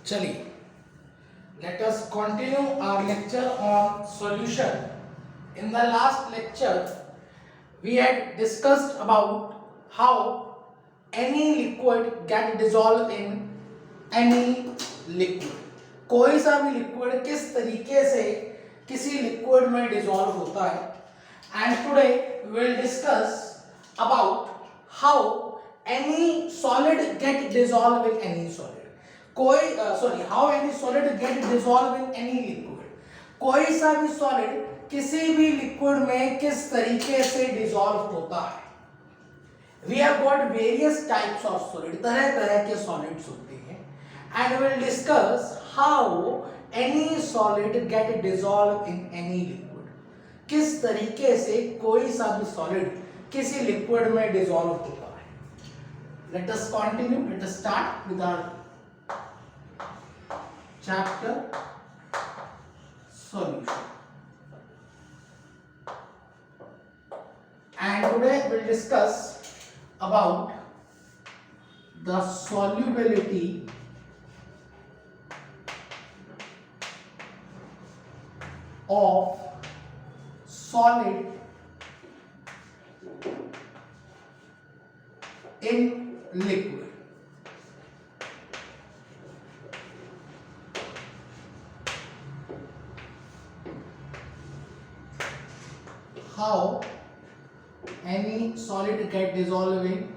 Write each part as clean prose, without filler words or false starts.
चलिए, let us continue our lecture on solution. In the last lecture we had discussed about how any liquid get dissolved in any liquid. कोई सा भी liquid किस तरीके से किसी लिक्विड में डिसॉल्व होता है, and today we will discuss about how any solid get dissolved in any solid. how any solid get dissolved in any liquid. कोई सा भी सॉलिड किसी भी लिक्विड में किस तरीके से डिसॉल्व होता है. We have got various types of solid, तरह तरह के सॉलिड्स होते हैं, and we will discuss how any solid get dissolved in any liquid. किस तरीके से कोई सा भी सॉलिड किसी लिक्विड में डिसॉल्व होता है. Let us continue. Let us start with our chapter solution. And today we will discuss about the solubility of solid in liquid. How any solid get dissolved in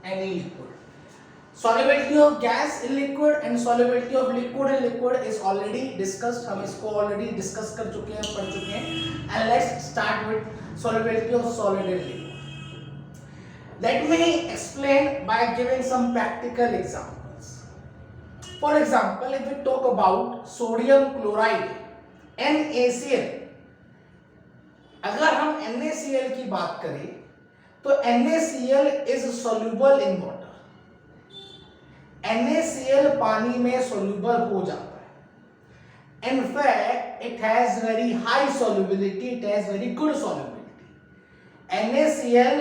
any liquid. Solubility of gas in liquid and solubility of liquid in liquid is already discussed. हम इसको already discuss कर चुके हैं, पढ़ चुके हैं. And let's start with solubility of solid in liquid. Let me explain by giving some practical examples. For example, if we talk about sodium chloride, NaCl. अगर हम NaCl की बात करें तो NaCl is soluble in water. NaCl पानी में soluble हो जाता है. In fact, it has very high solubility. It has very good solubility. NaCl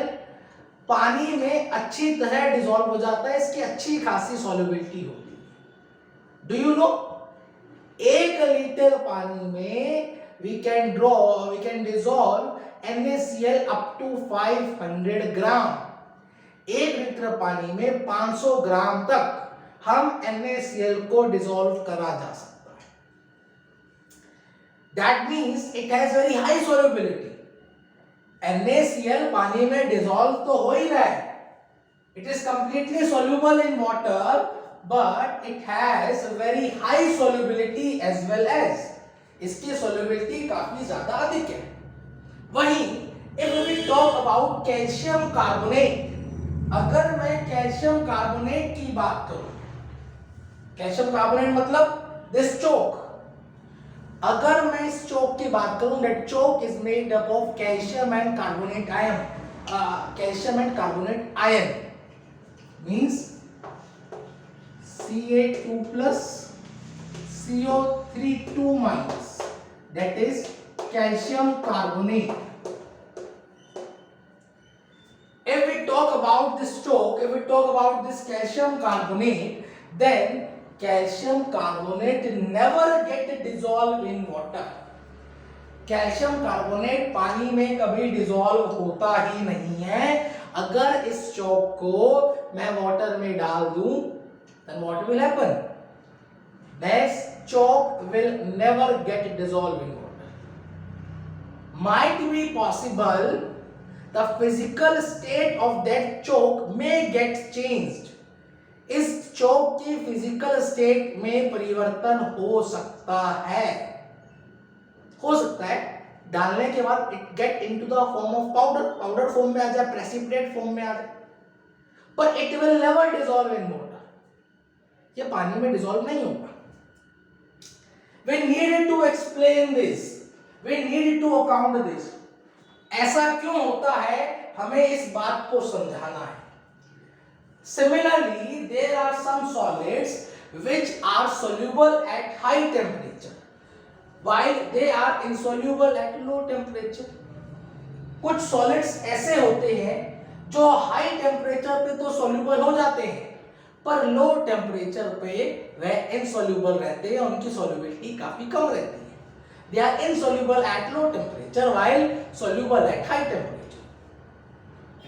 पानी में अच्छी तरह डिसॉल्व हो जाता है. इसकी अच्छी खासी solubility होती है. Do you know? 1 लीटर पानी में we can dissolve NaCl up to 500 gram. 1 litre पानी में 500 ग्राम तक हम NaCl को डिसॉल्व करा जा सकता है. That means it has very high solubility. NaCl पानी में डिसॉल्व तो हो ही रहा है. It is completely soluble in water, but it has very high solubility as well as इसकी solubility काफी ज्यादा अधिक है. वहीं if we talk about calcium carbonate, अगर मैं कैल्शियम कार्बोनेट की बात करूं, कैल्शियम कार्बोनेट मतलब दिस चोक. अगर मैं इस चोक की बात करूं, that chalk is made up of calcium and carbonate ion. Calcium and carbonate ion means Ca2 plus CO3 2 minus, that is calcium carbonate. If we talk about this choke, if we talk about this calcium carbonate, then calcium carbonate never get dissolved in water. Calcium carbonate पानी में कभी dissolve होता ही नहीं है. अगर इस चौक को मैं वाटर में डाल दूं, then what will happen? This chalk will never get dissolved in water. Might be possible the physical state of that chalk may get changed. इस chalk की physical state में परिवर्तन हो सकता है. हो सकता है डालने के बाद it get into the form of powder, powder form में आ जाए, precipitate form में आ जाए, but it will never dissolve in water. ये पानी में डिसॉल्व नहीं होगा. We needed to explain this. We needed to account this. ऐसा क्यों होता है, हमें इस बात को समझाना है. Similarly, there are some solids which are soluble at high temperature, while they are insoluble at low temperature. कुछ solids ऐसे होते हैं जो हाई टेम्परेचर पे तो soluble हो जाते हैं, पर लो टेम्परेचर पे वह इनसॉल्युबल रहते हैं, उनकी सॉल्युबिलिटी काफी कम रहती है. They are insoluble at low temperature while soluble at high temperature.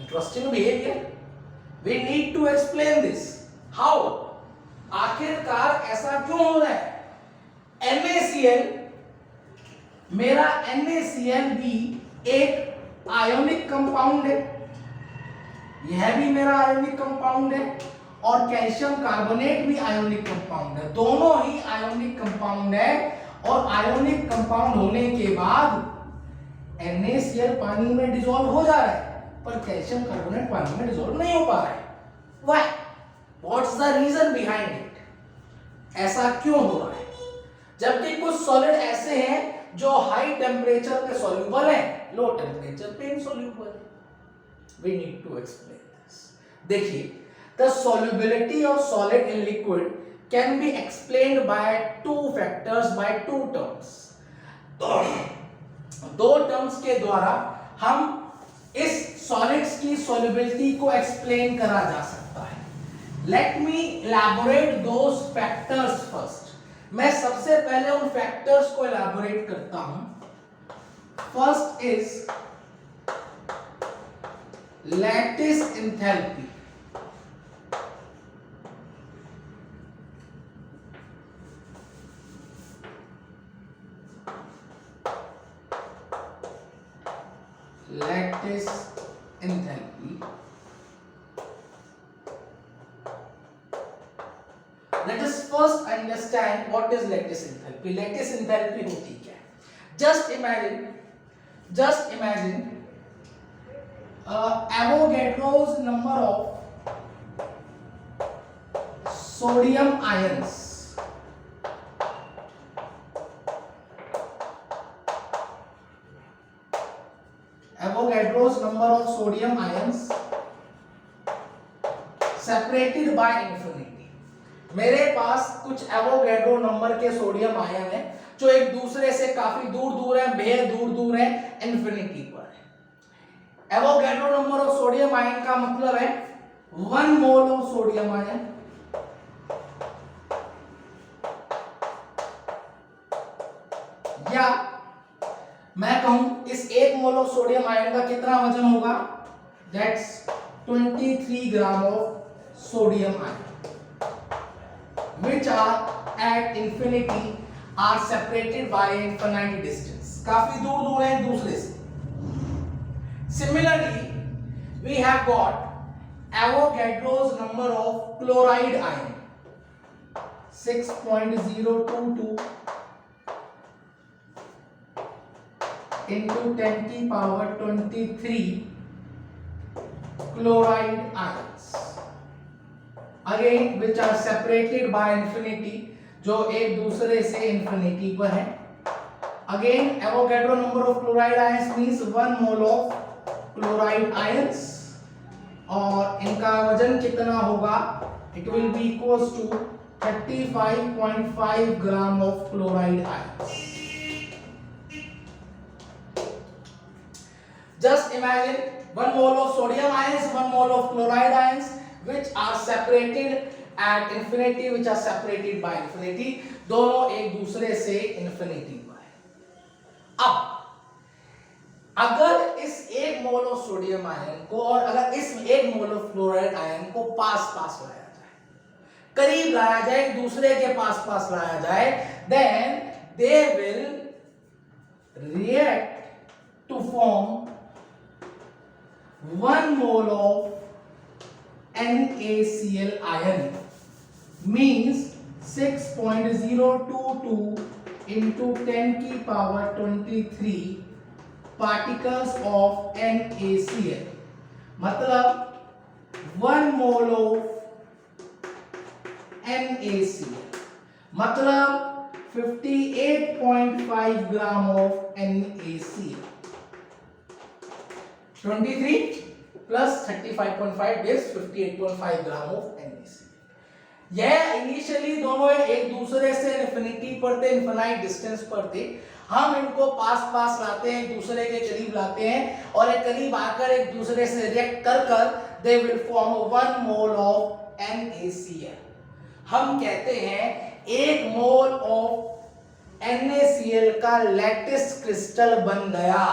Interesting behaviour. We need to explain this. How? आखिरकार ऐसा क्यों हो रहा है? NaCl, मेरा NaCl भी एक आयोनिक कंपाउंड है, यह भी मेरा आयोनिक कंपाउंड है, और कैल्शियम कार्बोनेट भी आयोनिक कंपाउंड है. दोनों ही आयोनिक कंपाउंड है, और आयोनिक कंपाउंड होने के बाद NaCl पानी में डिसॉल्व हो जा रहा है, पर कैल्शियम कार्बोनेट पानी में डिसॉल्व नहीं हो पा रहा है. Why? What's the reason behind it? ऐसा क्यों हो रहा है? जबकि कुछ सॉलिड ऐसे हैं जो हाई टेम्परेचर पे सॉल्युबल है, लो टेम्परेचर पे इनसॉल्युबल है. We need to explain this. देखिए, the solubility of solid in liquid can be explained by two factors, by two terms. दो टर्म्स के द्वारा हम इस सॉलिड्स की solubility को एक्सप्लेन करा जा सकता है. Let me elaborate those factors first. मैं सबसे पहले उन फैक्टर्स को elaborate करता हूं. First is lattice enthalpy. Lattice enthalpy. Let us first understand what is lattice enthalpy. Lattice enthalpy होती क्या है? Just imagine Avogadro's number of sodium ions. Avogadro's number of sodium ions separated by infinity. मेरे पास कुछ Avogadro number के sodium ion हैं जो एक दूसरे से काफी दूर दूर है, बेहद दूर दूर है, इन्फिनिटी पर है. Avogadro number of sodium ion का मतलब है 1 मोल ऑफ सोडियम आयन या मैं कहूं इस 1 मोल ऑफ सोडियम आयन का कितना वजन होगा? That's 23 gram of sodium ion which are at infinity are separated by infinite distance. काफी दूर दूर हैं एक दूसरे से. Similarly, we have got Avogadro's number of chloride ion 6.022 into 10 की power 23 chloride ions. Again, which are separated by infinity, जो एक दूसरे से infinity पर है. Again, Avogadro number of chloride ions means 1 mole of chloride ions, और इनका वजन कितना होगा? It will be equals to 35.5 gram of chloride ions. Just imagine 1 mole of sodium ions, 1 mole of chloride ions, which are separated at infinity, which are separated by infinity. दोनों एक दूसरे से infinity पर है. अब अगर इस 1 मोल ऑफ सोडियम आयन को और अगर इस 1 मोल ऑफ क्लोराइड आयन को पास पास लाया जाए, करीब लाया जाए, एक दूसरे के पास पास लाया जाए, then they will react to form 1 mole of NaCl ion, means 6.022 into 10 की power 23 particles of NaCl. मतलब 1 mole of NaCl मतलब 58.5 gram of NaCl. 23 plus 35.5 gives 58.5 gram of NaCl. यह इनिशियली दोनों एक दूसरे से इन्फिनिटी पर थे, इनफाइनाइट डिस्टेंस पर थे. हम इनको पास पास लाते हैं, एक दूसरे के करीब लाते हैं और एक करीब आकर एक दूसरे से रिएक्ट कर कर they will form 1 mole of NaCl। हम कहते हैं 1 मोल ऑफ NaCl का लैटिस क्रिस्टल बन गया,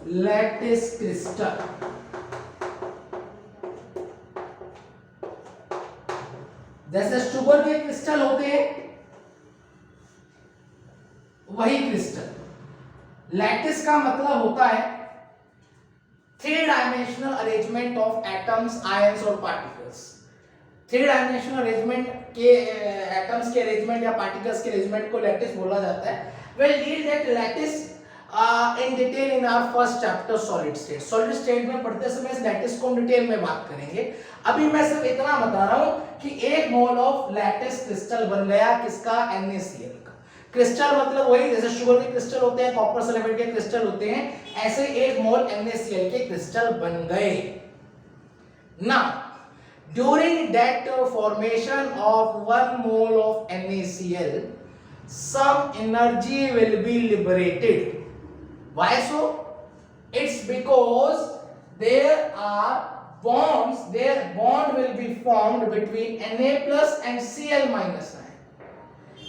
लैटिस क्रिस्टल। जैसे शुगर के क्रिस्टल होते हैं वही क्रिस्टल। लैटिस का मतलब होता है 3 dimensional arrangement of atoms, ions और पार्टिकल्स। 3 डायमेंशनल अरेंजमेंट के एटम्स के अरेंजमेंट या पार्टिकल्स के अरेंजमेंट को लैटिस बोला जाता है। We'll deal that lattice in detail in our first chapter solid state. Solid state में पढ़ते समय इस लैटिस को हम डिटेल में बात करेंगे। अभी मैं सिर्फ इतना बता रहा हूं कि 1 मोल ऑफ लैटिस क्रिस्टल बन गया, किसका? NaCl का। क्रिस्टल मतलब वही जैसे शुगर के क्रिस्टल होते हैं, कॉपर सल्फेट के क्रिस्टल होते हैं, ऐसे 1 मोल NaCl के क्रिस्टल बन गए। Now during that formation of 1 mole of NaCl, some energy will be liberated. Why so? It's because there are bonds, their bond will be formed between Na plus and Cl minus ion.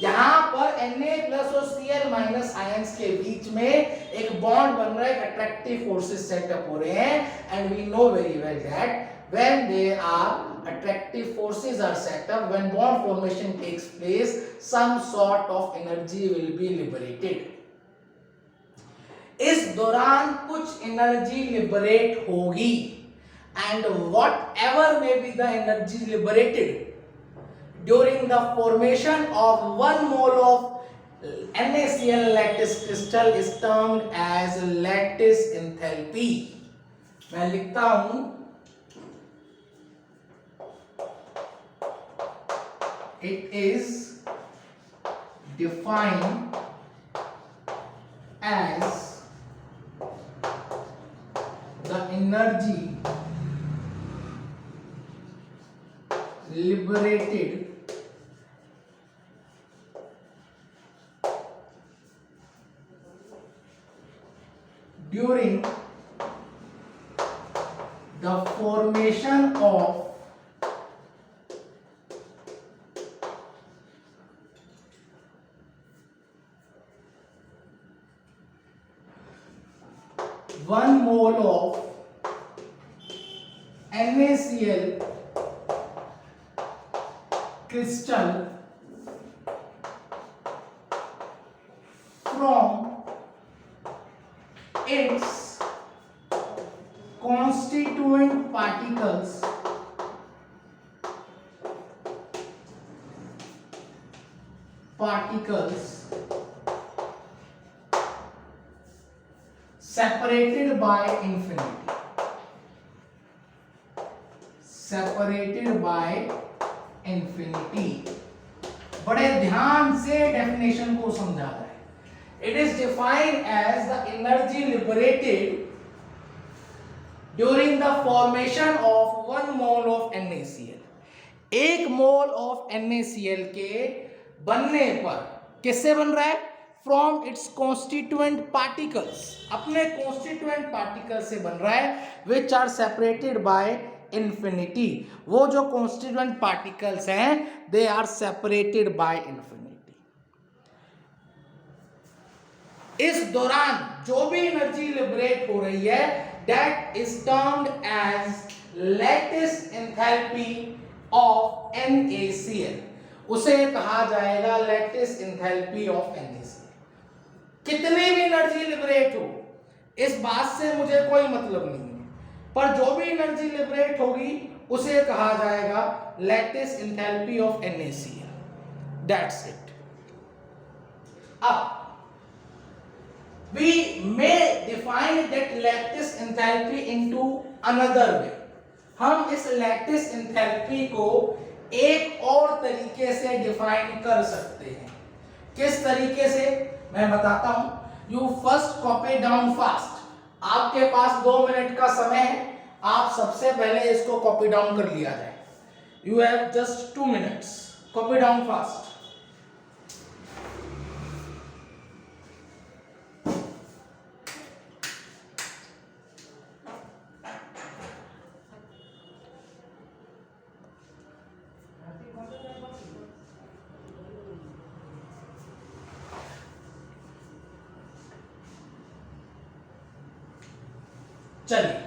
यहाँ पर Na plus और Cl minus ions के बीच में एक bond बन रहा है, attractive forces setup हो रहे हैं, and we know very well that when there are attractive forces are set up, when bond formation takes place, some sort of energy will be liberated. इस दौरान कुछ एनर्जी लिबरेट होगी, and whatever may be the energy liberated during the formation of 1 mole of NaCl lattice crystal is termed as lattice enthalpy. मैं लिखता हूं, it is defined as the energy liberated during the formation of one mole of NaCl crystal from its constituent particles separated by infinity, separated by infinity। बड़े ध्यान से definition को समझा रहा है। It is defined as the energy liberated during the formation of 1 mole of NaCl। 1 mole of NaCl के बनने पर किससे बन रहा है? फ्रॉम इट्स कॉन्स्टिट्यूएंट पार्टिकल्स, अपने कॉन्स्टिट्यूएंट पार्टिकल से बन रहा है, which are separated by infinity. वो जो कॉन्स्टिट्यूएंट पार्टिकल्स हैं they are separated by infinity. इस दौरान जो भी एनर्जी लिबरेट हो रही है that is termed as lattice enthalpy of NaCl, उसे कहा जाएगा लैटिस एंथैल्पी ऑफ NaCl। कितनी भी एनर्जी लिबरेट हो इस बात से मुझे कोई मतलब नहीं है, पर जो भी एनर्जी लिबरेट होगी उसे कहा जाएगा lattice enthalpy of NaCl। That's it. अब we may define that lattice enthalpy into another way। हम इस लैटिस एंथैल्पी को एक और तरीके से डिफाइन कर सकते हैं। किस तरीके से मैं बताता हूं। You first copy down fast. आपके पास 2 मिनट का समय है, आप सबसे पहले इसको कॉपी डाउन कर लिया जाए। You have just 2 minutes, copy down fast. चलिए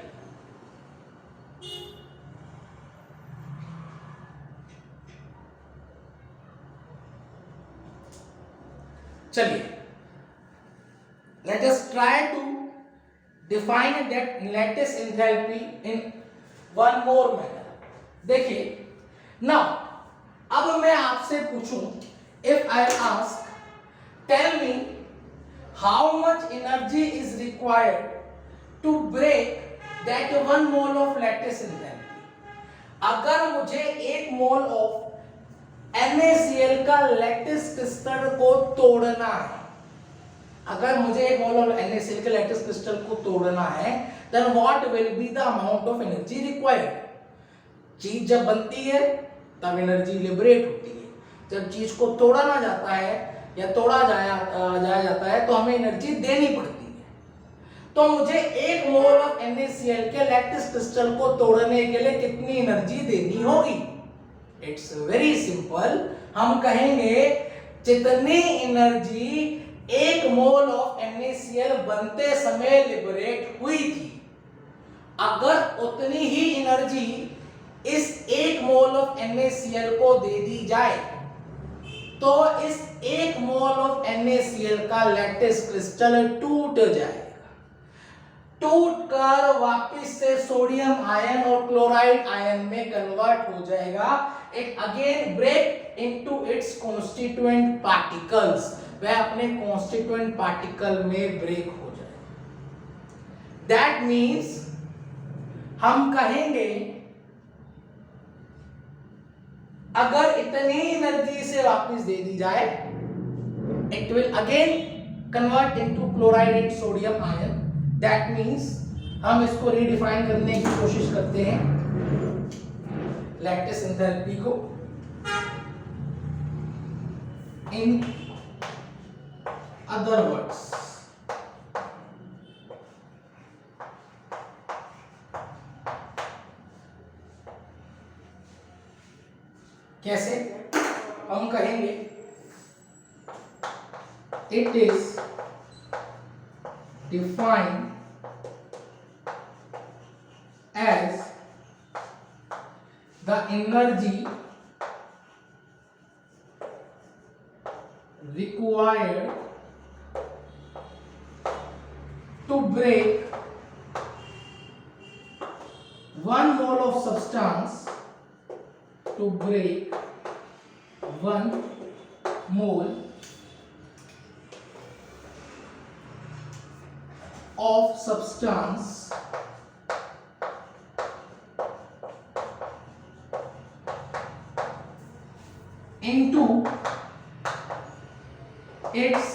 let us try to define that lattice enthalpy in one more manner. देखिए now अब मैं आपसे पूछूं, if I ask tell me how much energy is required to break that 1 mole of lattice enthalpy. अगर मुझे 1 mole of NaCl का lattice crystal को तोड़ना है, अगर मुझे 1 मोल ऑफ NaCl के लैटिस क्रिस्टल को तोड़ना है, then what will be the amount of energy required? चीज जब बनती है तब एनर्जी लिबरेट होती है, जब चीज को तोड़ा ना जाता है या तोड़ा जाया जाता है तो हमें एनर्जी देनी पड़ती है। तो मुझे 1 मोल ऑफ NaCl के लैटिस क्रिस्टल को तोड़ने के लिए कितनी एनर्जी देनी होगी? इट्स वेरी सिंपल, हम कहेंगे जितनी एनर्जी 1 मोल ऑफ NaCl बनते समय लिबरेट हुई थी, अगर उतनी ही एनर्जी इस 1 मोल ऑफ NaCl को दे दी जाए तो इस 1 मोल ऑफ NaCl का लैटिस क्रिस्टल टूट जाएगा, टूटकर वापस से सोडियम आयन और क्लोराइड आयन में कन्वर्ट हो जाएगा। It again break into its constituent particles, वह अपने कॉन्स्टिट्यूएंट पार्टिकल में ब्रेक हो जाएगा। दैट मीन्स हम कहेंगे अगर इतनी एनर्जी से वापस दे दी जाए, it will again convert into chloride and sodium ion. That means हम इसको रीडिफाइन करने की कोशिश करते हैं लैटिस एंथैल्पी को इन अदर वर्ड्स। कैसे? हम कहेंगे it is defined as the energy required to break 1 mole of substance, to break 1 mole of substance into its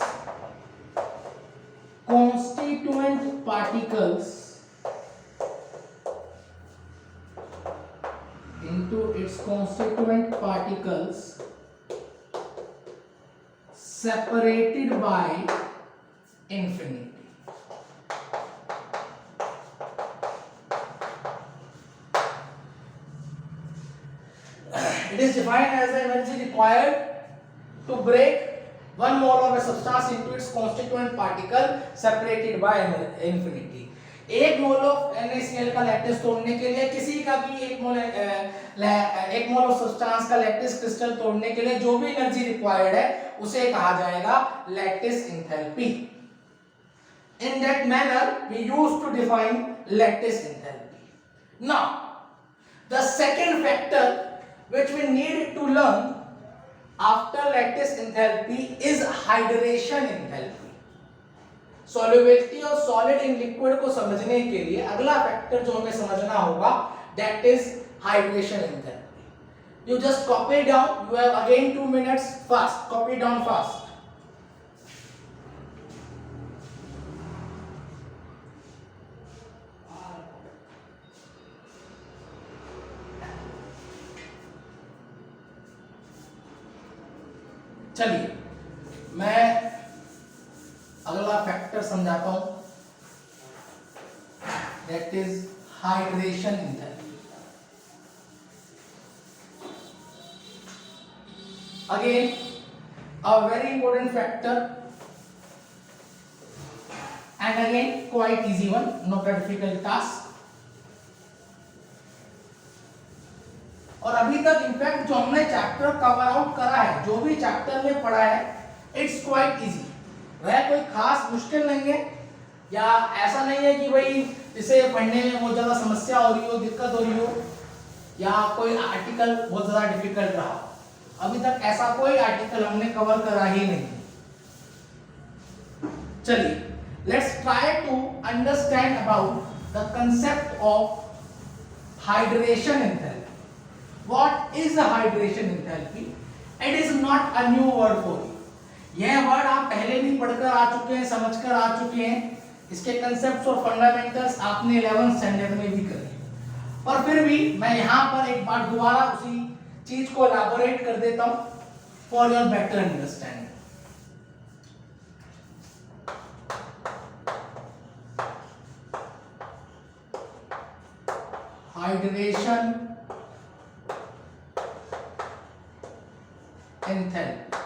constituent particles, separated by infinity. It is defined as the energy required to break 1 mole of a substance into its constituent particle separated by infinity. 1 mole of NaCl का lattice तोड़ने के लिए, किसी का भी 1 mole of substance का lattice crystal तोड़ने के लिए जो भी एनर्जी रिक्वायर्ड है उसे कहा जाएगा lattice enthalpy. In that manner we used to define lattice enthalpy. Now the second factor which we need to learn after lattice enthalpy is hydration enthalpy. Solubility और solid in liquid को समझने के लिए अगला फैक्टर जो हमें समझना होगा that is hydration enthalpy. You just copy down. You have again 2 minutes. Fast, copy down fast. चलिए मैं अगला फैक्टर समझाता हूं, that is hydration enthalpy. Again a very important factor and again quite easy one, not a difficult task. और अभी तक in fact जो हमने चैप्टर कवर आउट करा है, जो भी चैप्टर में पढ़ा है, इट्स क्वाइट इजी, वह कोई खास मुश्किल नहीं है, या ऐसा नहीं है कि भाई इसे पढ़ने में बहुत ज्यादा समस्या हो रही हो, दिक्कत हो रही हो, या कोई आर्टिकल बहुत ज्यादा डिफिकल्ट रहा। अभी तक ऐसा कोई आर्टिकल हमने कवर करा ही नहीं। चलिए, let's try to understand about the concept of hydration enthalpy. What is the hydration enthalpy? It is not a new word for you. यह वर्ड आप पहले भी पढ़कर आ चुके हैं, समझकर आ चुके हैं। इसके कंसेप्ट्स और फंडामेंटल्स आपने 11th स्टैंडर्ड में भी करे, और फिर भी मैं यहाँ पर एक बार दोबारा उसी चीज को एलैबोरेट कर देता हूँ for your better understanding. Hydration enthalpy.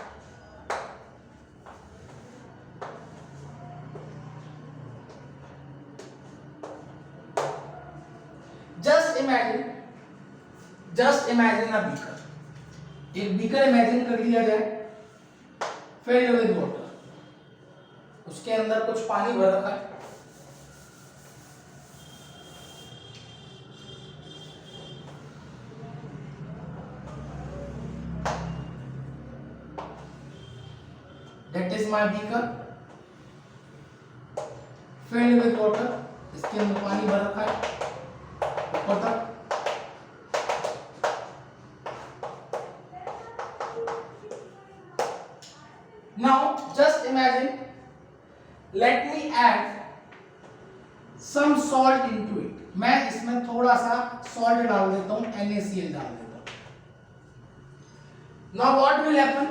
Just imagine a beaker. एक बीकर इमेजिन कर लिया जाए, filled with water. उसके अंदर कुछ पानी भर रखा है। That is my beaker filled with water. इसके अंदर पानी भर रखा है ऊपर तक। Now just imagine, let me add some salt into it. मैं इसमें थोड़ा सा salt डाल देता हूँ, NaCl डाल देता हूँ। Now what will happen?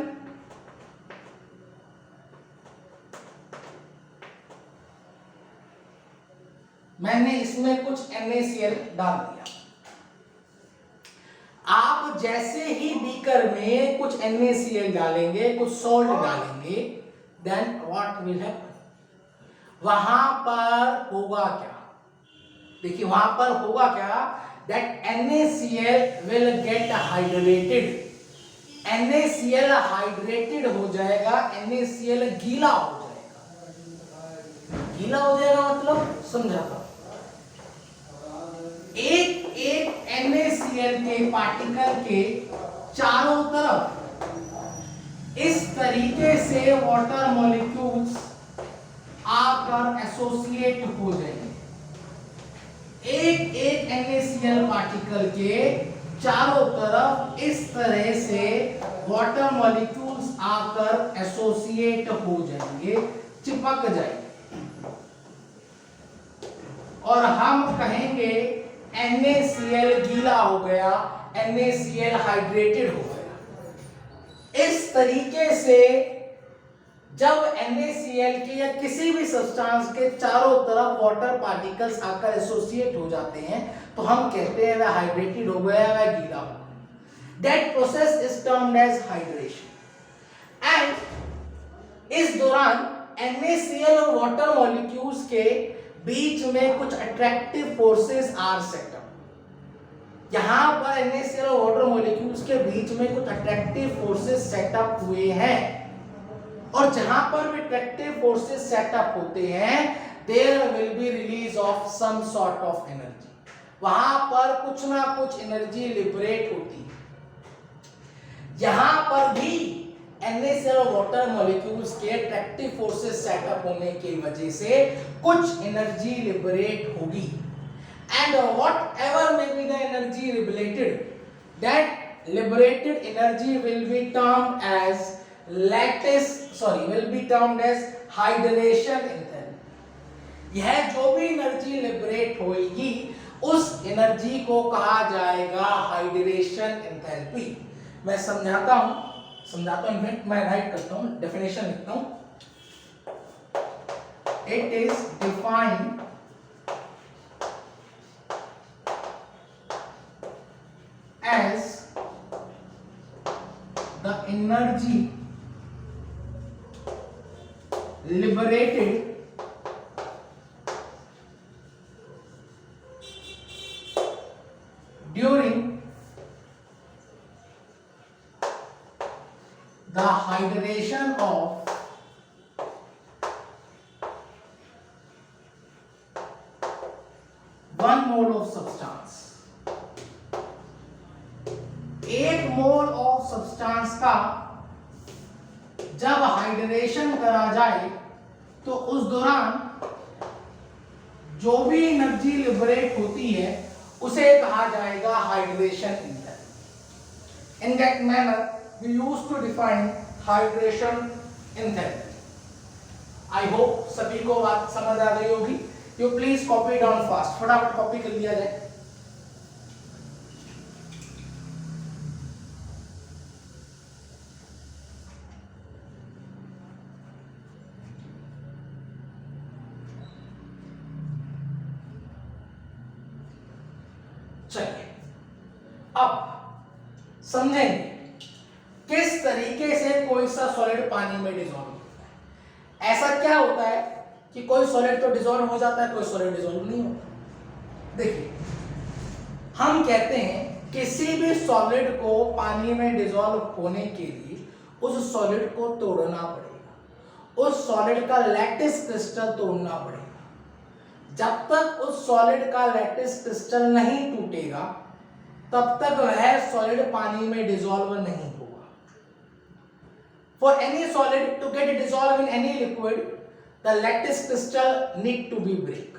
मैंने इसमें कुछ NaCl डाल दिया। आप जैसे ही बीकर में कुछ NaCl डालेंगे, कुछ सॉल्ट डालेंगे, देन व्हाट विल हैपन? वहां पर होगा क्या? देखिए वहां पर होगा क्या? That NaCl will get hydrated. NaCl hydrated हो जाएगा, NaCl गीला हो जाएगा। गीला हो जाएगा मतलब समझाता। एक एक NaCl के पार्टिकल के चारों तरफ इस तरीके से वाटर मॉलिक्यूल्स आकर एसोसिएट हो जाएंगे। एक एक NaCl पार्टिकल के चारों तरफ इस तरह से वाटर मॉलिक्यूल्स आकर एसोसिएट हो जाएंगे, चिपक जाएंगे, और हम कहेंगे NaCl गीला हो गया, NaCl हाइड्रेटेड हो गया। इस तरीके से जब NaCl के या किसी भी सब्सटेंस के चारों तरफ वाटर पार्टिकल्स आकर एसोसिएट हो जाते हैं, तो हम कहते हैं वह हाइड्रेटेड हो गया, वह गीला हो गया। That process is termed as hydration. And इस दौरान NaCl और वाटर मॉलिक्यूल्स के बीच में कुछ अट्रैक्टिव फोर्सेस आर सेटअप। यहां पर NaCl और वाटर मॉलिक्यूल्स के बीच में कुछ अट्रैक्टिव फोर्सेस सेटअप हुए हैं, और जहां पर भी अट्रैक्टिव फोर्सेस सेटअप होते हैं, there will be release of some sort of energy. वहां पर कुछ ना कुछ एनर्जी लिबरेट होती है। यहां पर भी NaCl और वाटर मॉलिक्यूल्स के अट्रैक्टिव फोर्सेस सेटअप होने की वजह से कुछ एनर्जी लिबरेट होगी, and whatever may be the energy liberated, that liberated energy will be termed as hydration enthalpy. यह जो भी एनर्जी लिबरेट होगी उस एनर्जी को कहा जाएगा हाइड्रेशन एंथैल्पी। मैं समझाता हूं, इनफैक्ट मैं राइट करता हूं, डेफिनेशन लिखता हूं। It is defined as the energy liberated hydration of one mole of substance, एक मोल ऑफ सब्सटेंस का जब हाइड्रेशन करा जाए तो उस दौरान जो भी एनर्जी लिबरेट होती है उसे कहा जाएगा hydration enthalpy. In that manner we use to define hydration enthalpy. I hope सभी को बात समझ आ गई होगी। You please copy down fast, फटाफट कॉपी कर लिया जाए। चलिए अब समझेंगे किस तरीके से कोई सा सॉलिड पानी में डिसॉल्व होता है। ऐसा क्या होता है कि कोई सॉलिड तो डिसॉल्व हो जाता है, कोई सॉलिड डिसॉल्व नहीं होता। देखिए, हम कहते हैं किसी भी सॉलिड को पानी में डिसॉल्व होने के लिए उस सॉलिड को तोड़ना पड़ेगा, उस सॉलिड का लैटिस क्रिस्टल तोड़ना पड़ेगा। जब तक उस सॉलिड का लैटिस क्रिस्टल नहीं टूटेगा तब तक वह सॉलिड पानी में डिसॉल्व नहीं होगा। For any solid to get dissolve in any liquid the lattice crystal need to be break.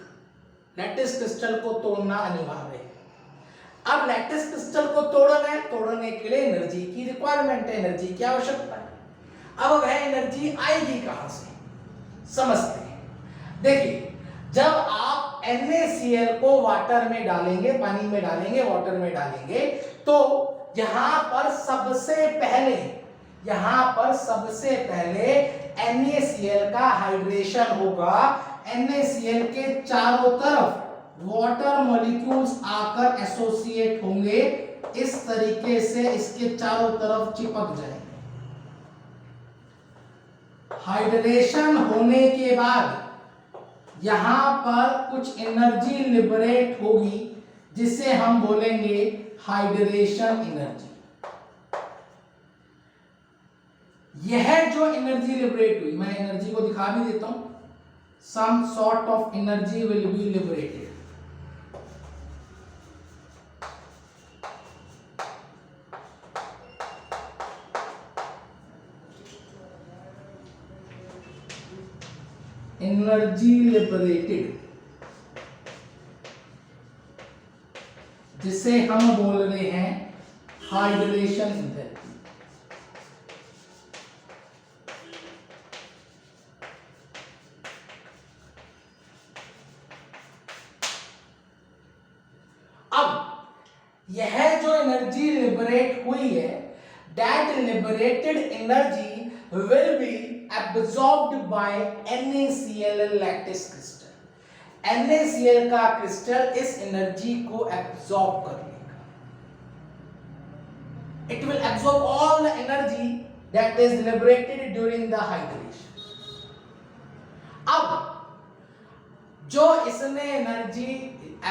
Lattice crystal को तोड़ना अनिवार्य है। अब लैटिस क्रिस्टल को तोड़ने के लिए एनर्जी की रिक्वायरमेंट है, एनर्जी की आवश्यकता है। अब वह एनर्जी आएगी कहां से, समझते हैं। देखिए, जब आप NaCl को वाटर में डालेंगे, पानी में डालेंगे, वाटर में डालेंगे, तो यहां पर सबसे पहले NaCl का हाइड्रेशन होगा। NaCl के चारों तरफ वाटर मॉलिक्यूल्स आकर एसोसिएट होंगे, इस तरीके से इसके चारों तरफ चिपक जाएंगे। हाइड्रेशन होने के बाद यहां पर कुछ एनर्जी लिबरेट होगी जिसे हम बोलेंगे हाइड्रेशन एनर्जी। यह जो एनर्जी लिबरेट हुई, मैं एनर्जी को दिखा भी देता हूं। Some sort of energy will be liberated. Energy liberated जिसे हम बोल रहे हैं हाइड्रेशन एनर्जी। अब यह जो एनर्जी लिबरेट हुई है, that liberated energy will be absorbed by NaCl lattice crystal. NaCl का क्रिस्टल इस एनर्जी को एब्सॉर्ब कर लेगा। It will absorb all the energy that is liberated during the hydration। अब जो इसने एनर्जी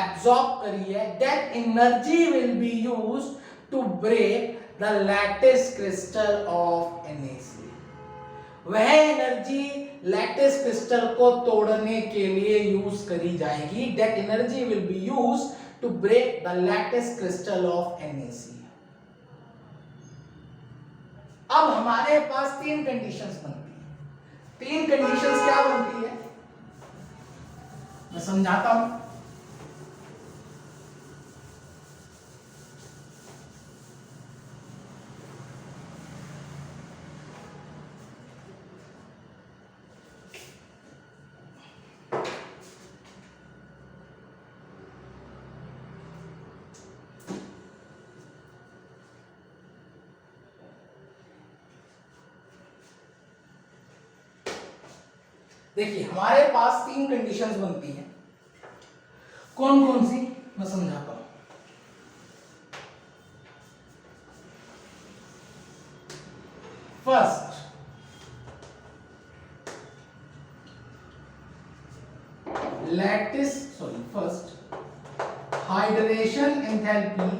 एब्सॉर्ब करी है, that energy will be used to break the lattice crystal of NaCl। वह एनर्जी लैटिस क्रिस्टल को तोड़ने के लिए यूज करी जाएगी। That energy will be used to break the lattice crystal of NaCl। अब हमारे पास तीन कंडीशंस बनती है। तीन कंडीशंस क्या बनती है, मैं समझाता हूं। देखिए, हमारे पास तीन कंडीशंस बनती हैं। कौन कौन सी, मैं समझाता हूं। First, hydration enthalpy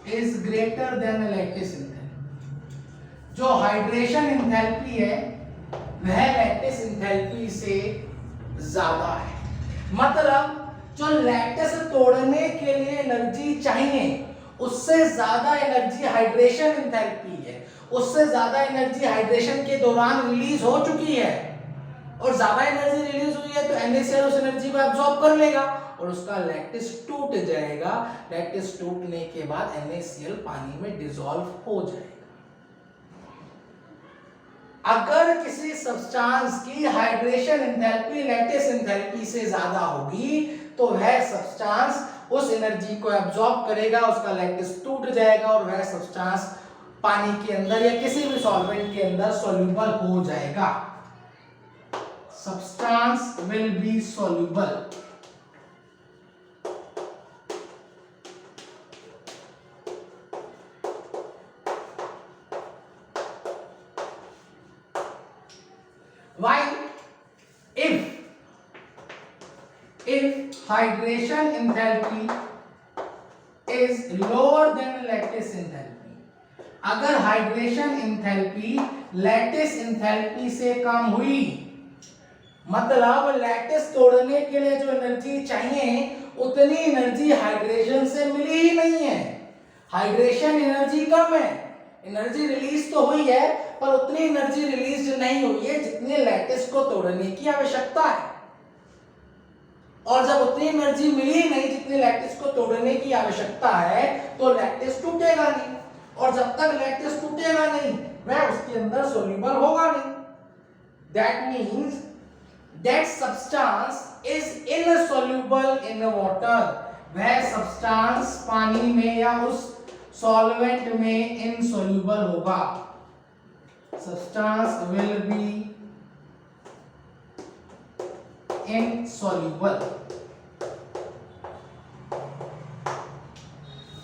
is greater than a lattice enthalpy। जो हाइड्रेशन एंथैल्पी है वह लैटिस एंथैल्पी से ज्यादा है। मतलब जो लैटिस तोड़ने के लिए एनर्जी चाहिए उससे ज्यादा एनर्जी हाइड्रेशन एंथैल्पी है, उससे ज्यादा एनर्जी हाइड्रेशन के दौरान रिलीज हो चुकी है, और ज्यादा एनर्जी रिलीज हुई है तो NaCl उस एनर्जी को एब्जॉर्ब कर लेगा और उसका लैटिस टूट जाएगा। लैटिस टूटने के बाद NaCl पानी में डिसॉल्व हो जाएगा। अगर किसी सब्सटेंस की हाइड्रेशन एंथैल्पी लैटिस एंथैल्पी से ज्यादा होगी तो वह सब्सटेंस उस एनर्जी को एब्जॉर्ब करेगा, उसका लैटिस टूट जाएगा और वह सब्सटेंस पानी के अंदर या किसी भी सॉल्वेंट के अंदर सॉल्युबल हो जाएगा। Substance will be soluble. While if hydration enthalpy is lower than lattice enthalpy, अगर हाइड्रेशन एंथैल्पी लैटिस एंथैल्पी से कम हुई, मतलब लैटिस तोड़ने के लिए जो एनर्जी चाहिए उतनी एनर्जी हाइड्रेशन से मिली ही नहीं है। हाइड्रेशन एनर्जी कम है, एनर्जी रिलीज तो हुई है पर उतनी एनर्जी रिलीज नहीं हुई है जितनी लैटिस को तोड़ने की आवश्यकता है। और जब उतनी एनर्जी मिली ही नहीं जितनी लैटिस को तोड़ने की आवश्यकता है तो लैटिस टूटेगा नहीं, और जब तक लैटिस टूटेगा नहीं वह उसके अंदर सोल्यूबल होगा नहीं। That means that substance is insoluble in water, वह सब्सटेंस पानी में या उस सॉल्वेंट में insoluble होगा। substance will be insoluble.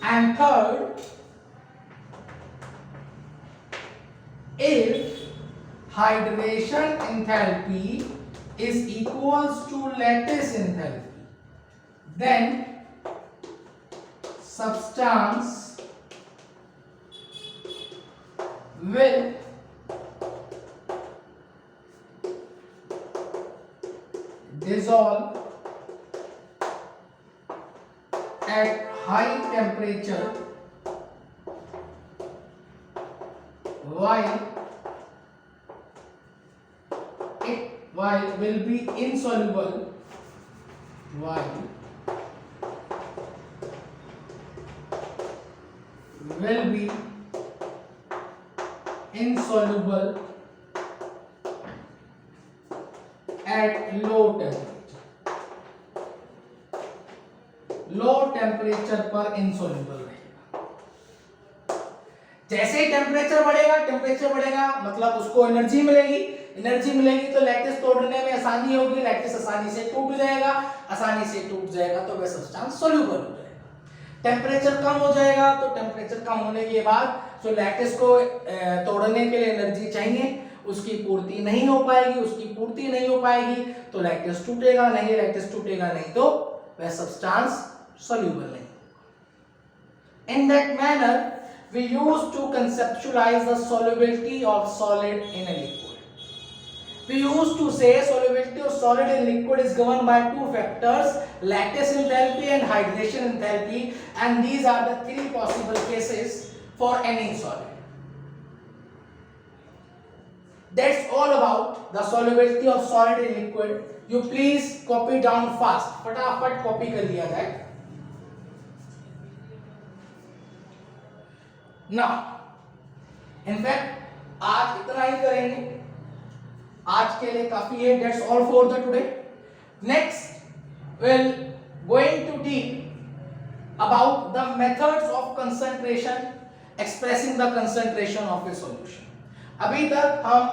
And third, if hydration enthalpy is equals to lattice enthalpy, then substance will dissolve at high temperature while will be insoluble at low temperature पर insoluble रहेगा। जैसे ही temperature बढ़ेगा मतलब उसको energy मिलेगी तो lattice तोड़ने में आसानी होगी, लैटिस आसानी से टूट जाएगा तो वह सब्सटेंस सोल्यूबल हो जाएगा। टेम्परेचर कम हो जाएगा तो टेम्परेचर कम होने के बाद जो लैटिस को तोड़ने के लिए एनर्जी चाहिए उसकी पूर्ति नहीं हो पाएगी तो लैटिस टूटेगा नहीं तो वह सब्सटेंस सोल्यूबल नहीं। In that manner we used to conceptualize the solubility of solid in a liquid. We used to say solubility of solid in liquid is governed by two factors, lattice enthalpy and hydration enthalpy, and these are the three possible cases for any solid. That's all about the solubility of solid in liquid. You please copy down fast, फटाफट copy कर लिया जाए। Now, in fact, आज इतना ही करेंगे, आज के लिए काफी है। That's all for the today. Next, we'll going to deal about the methods of concentration, expressing the concentration of a solution. अभी तक हम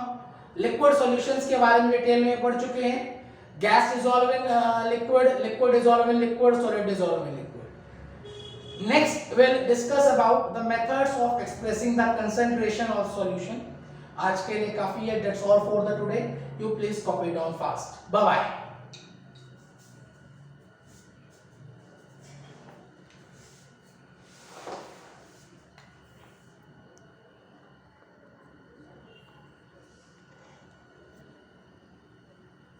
लिक्विड सॉल्यूशंस के बारे में डिटेल में पढ़ चुके हैं। Gas dissolve in liquid, liquid dissolve in liquid, solid dissolve in liquid. Next, we'll discuss about the methods of expressing the concentration of solution. आज के लिए काफी है। That's all for the today. You please copy down fast. Bye bye.